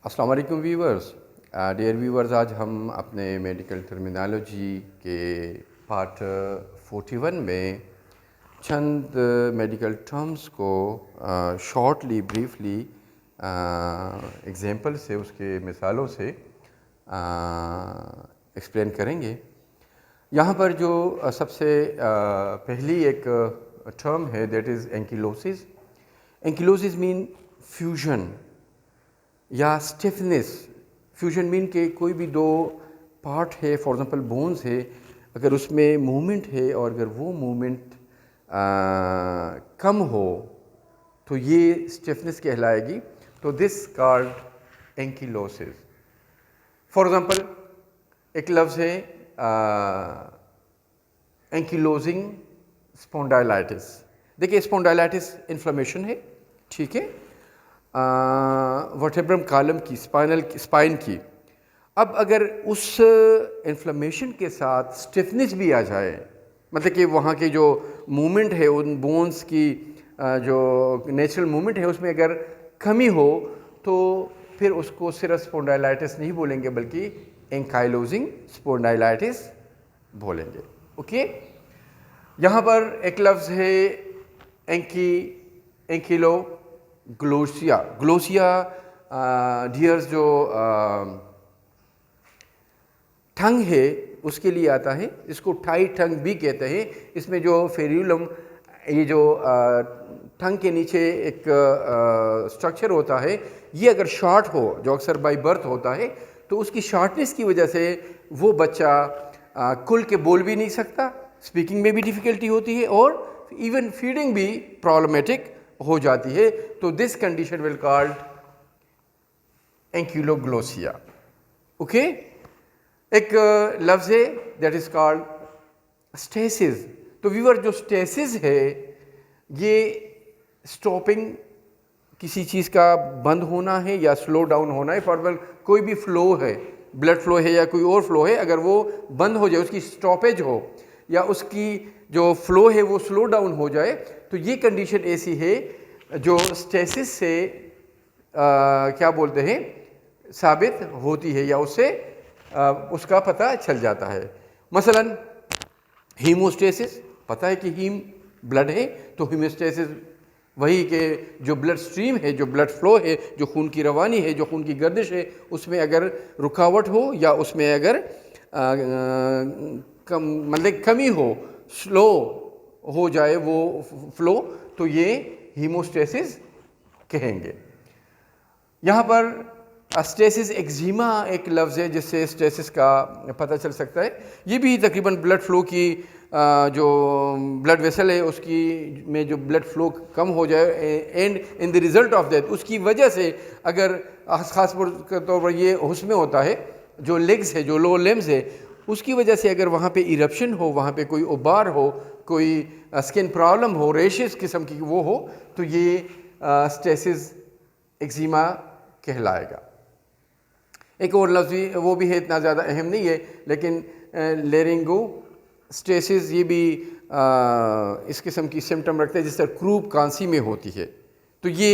अस्सलाम वालेकुम viewers. Dear viewers, आज हम अपने मेडिकल टर्मिनोलॉजी के पार्ट 41 में चंद मेडिकल टर्म्स को शॉर्टली ब्रीफली एग्जांपल से, उसके मिसालों से एक्सप्लेन करेंगे। यहाँ पर जो सबसे पहली एक टर्म है, that is ankylosis. Ankylosis mean fusion या स्टिफनेस। फ्यूजन मीन के कोई भी दो पार्ट है, फॉर एग्जांपल बोन्स है, अगर उसमें मूवमेंट है और अगर वो मूवमेंट कम हो तो ये स्टिफनेस कहलाएगी। तो this called ankylosis. For example एक लफ्ज़ है एंकिलोजिंग स्पॉन्डाइलाइटिस। देखिए, स्पॉन्डाइलाइटिस इन्फ्लेमेशन है, ठीक है, वर्टेब्रम कॉलम की, स्पाइन की। अब अगर उस इन्फ्लेमेशन के साथ स्टिफनेस भी आ जाए, मतलब कि वहाँ की जो मूवमेंट है, उन बोन्स की जो नेचुरल मूवमेंट है उसमें अगर कमी हो, तो फिर उसको सिर्फ स्पॉन्डाइलाइटिस नहीं बोलेंगे बल्कि एंकाइलोजिंग स्पॉन्डाइलाइटिस बोलेंगे। ओके, यहाँ पर एक लफ्ज़ है एंकिलो ग्लोसिया। ग्लोसिया डियर्स जो टंग है उसके लिए आता है, इसको टाई टंग भी कहते हैं। इसमें जो फेरियुलम, ये जो टंग के नीचे एक स्ट्रक्चर होता है, ये अगर शॉर्ट हो, जो अक्सर बाय बर्थ होता है, तो उसकी शॉर्टनेस की वजह से वो बच्चा खुल के बोल भी नहीं सकता, स्पीकिंग में भी डिफ़िकल्टी होती है और इवन फीडिंग भी प्रॉब्लमेटिक हो जाती है। तो this condition will called ankyloglossia. Okay, एक लफ्ज़ है दैट इज कॉल्ड स्टेसिस। तो व्यूअर, जो स्टेसिस है ये स्टॉपिंग, किसी चीज़ का बंद होना है या स्लो डाउन होना है। फॉर एग्जाम्पल कोई भी फ्लो है, ब्लड फ्लो है या कोई और फ्लो है, अगर वो बंद हो जाए, उसकी स्टॉपेज हो या उसकी जो फ्लो है वो स्लो डाउन हो जाए, तो ये कंडीशन ऐसी है जो स्टेसिस से क्या बोलते हैं, साबित होती है या उससे उसका पता चल जाता है। मसलन हीमोस्टेसिस, पता है कि हीम ब्लड है, तो हीमोस्टेसिस वही के जो ब्लड स्ट्रीम है, जो ब्लड फ्लो है, जो खून की रवानी है, जो खून की गर्दिश है, उसमें अगर रुकावट हो या उसमें अगर मतलब कमी हो, स्लो हो जाए वो फ्लो, तो ये हीमोस्टेसिस कहेंगे। यहाँ पर स्टेसिस एक्जिमा एक लफ्ज़ है जिससे स्टेसिस का पता चल सकता है। ये भी तकरीबन ब्लड फ्लो की जो ब्लड वेसल है उसकी में जो ब्लड फ्लो कम हो जाए and in the result of that, उसकी वजह से अगर ख़ास तौर पर ये उसमें होता है, जो लेग्स है, जो लोअर लिम्स है, उसकी वजह से अगर वहाँ पे इरप्शन हो, वहाँ पे कोई उबार हो, कोई स्किन प्रॉब्लम हो, रेशेस किस्म की वो हो, तो ये स्टेसिस एक्जिमा कहलाएगा। एक और लफ्ज़ वो भी है, इतना ज़्यादा अहम नहीं है, लेकिन लेरिंगो स्टेसिस, ये भी इस किस्म की सिम्टम रखते हैं जिस तरह क्रूप कांसी में होती है। तो ये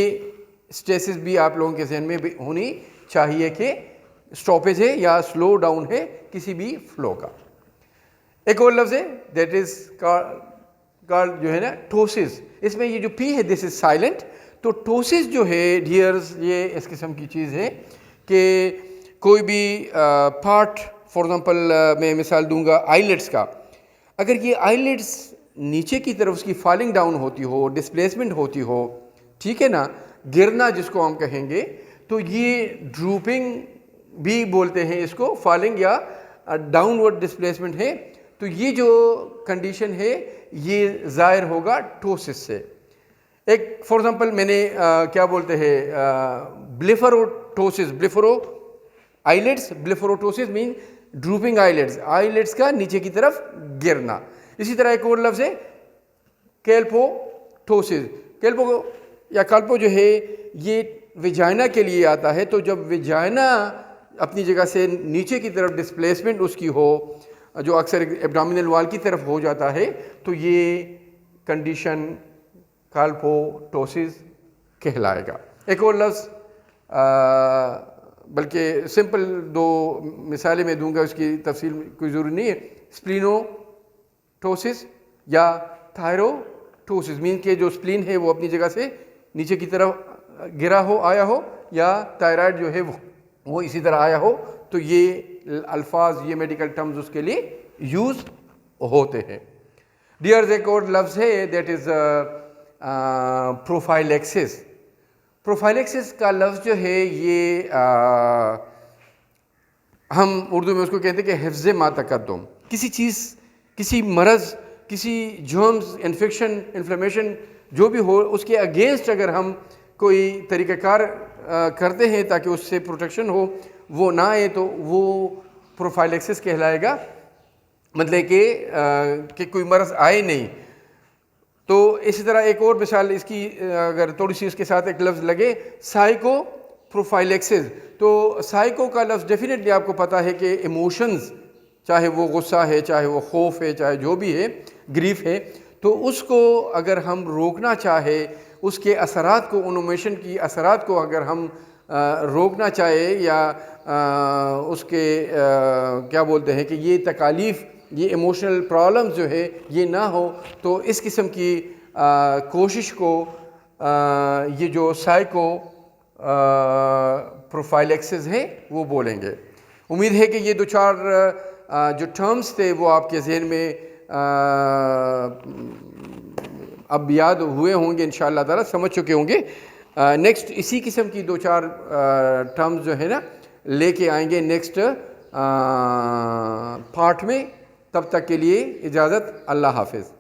स्टेसिस भी आप लोगों के जहन में भी होनी चाहिए कि स्टॉपेज है या स्लो डाउन है किसी भी फ्लो का। एक और लफ्ज़ है दैट इज़ कॉल्ड जो है ना टोसिस। इसमें ये जो पी है दिस इज़ साइलेंट। तो टोसिस जो है डियर्स, ये इस किस्म की चीज़ है कि कोई भी पार्ट, फॉर एग्जांपल मैं मिसाल दूंगा आईलेट्स का, अगर ये आईलेट्स नीचे की तरफ उसकी फॉलिंग डाउन होती हो, डिस्प्लेसमेंट होती हो, ठीक है ना, गिरना जिसको हम कहेंगे, तो ये ड्रूपिंग भी बोलते हैं इसको, फॉलिंग या डाउनवर्ड डिस्प्लेसमेंट है। तो ये जो कंडीशन है ये ज़ाहिर होगा टोसिस से। एक फॉर एग्जांपल मैंने क्या बोलते हैं blepharoptosis, blepharo eyelids, blepharoptosis mean drooping eyelids, eyelids का नीचे की तरफ गिरना। इसी तरह एक और लफ्ज़ है कैल्पोटोसिस। कैल्पो या कल्पो जो है ये विजाइना के लिए आता है। तो जब विजाइना अपनी जगह से नीचे की तरफ डिस्प्लेसमेंट उसकी हो, जो अक्सर एब्डोमिनल वॉल की तरफ हो जाता है, तो ये कंडीशन काल्पोटोसिस कहलाएगा। एक और लफ्ज़ بلکہ سمپل دو مثالیں میں دوں گا، اس کی تفصیل کوئی ضروری نہیں ہے. اسپلینوٹوسس یا تھائروٹوسس، مین کہ جو اسپلین ہے وہ اپنی جگہ سے نیچے کی طرف گرا ہو آیا ہو، یا تائرائڈ جو ہے وہ اسی طرح آیا ہو. تو یہ الفاظ، یہ میڈیکل ٹرمز اس کے لیے یوز ہوتے ہیں. ڈیئرز ایک اور لفظ ہے دیٹ از پروفائلیکسس. پروفائلیکسس کا لفظ جو ہے یہ ہم اردو میں اس کو کہتے ہیں کہ حفظ ما تقدم. کسی چیز، کسی مرض، کسی جرمز، انفیکشن، انفلیمیشن جو بھی ہو، اس کے اگینسٹ اگر ہم کوئی طریقہ کار کرتے ہیں تاکہ اس سے پروٹیکشن ہو، وہ نہ آئے، تو وہ پروفائلیکسس کہلائے گا. مطلب کہ کوئی مرض آئے نہیں. تو اسی طرح ایک اور مثال اس کی اگر تھوڑی سی اس کے ساتھ ایک لفظ لگے، سائیکو پروفائلیکسس. تو سائیکو کا لفظ ڈیفینیٹلی آپ کو پتہ ہے کہ ایموشنز، چاہے وہ غصہ ہے، چاہے وہ خوف ہے، چاہے جو بھی ہے، گریف ہے، تو اس کو اگر ہم روکنا چاہے، اس کے اثرات کو، ان ایموشن کی اثرات کو اگر ہم روکنا چاہے، یا اس کے کیا بولتے ہیں کہ یہ تکالیف، یہ ایموشنل پرابلمز جو ہے یہ نہ ہو، تو اس قسم کی کوشش کو یہ جو سائیکو پروفائلیکسس ہے وہ بولیں گے. امید ہے کہ یہ دو چار جو ٹرمز تھے وہ آپ کے ذہن میں اب یاد ہوئے ہوں گے، انشاءاللہ تعالیٰ سمجھ چکے ہوں گے. نیکسٹ اسی قسم کی دو چار ٹرمز جو ہے نا لے کے آئیں گے نیکسٹ پارٹ میں. تب تک کے لیے اجازت، اللہ حافظ.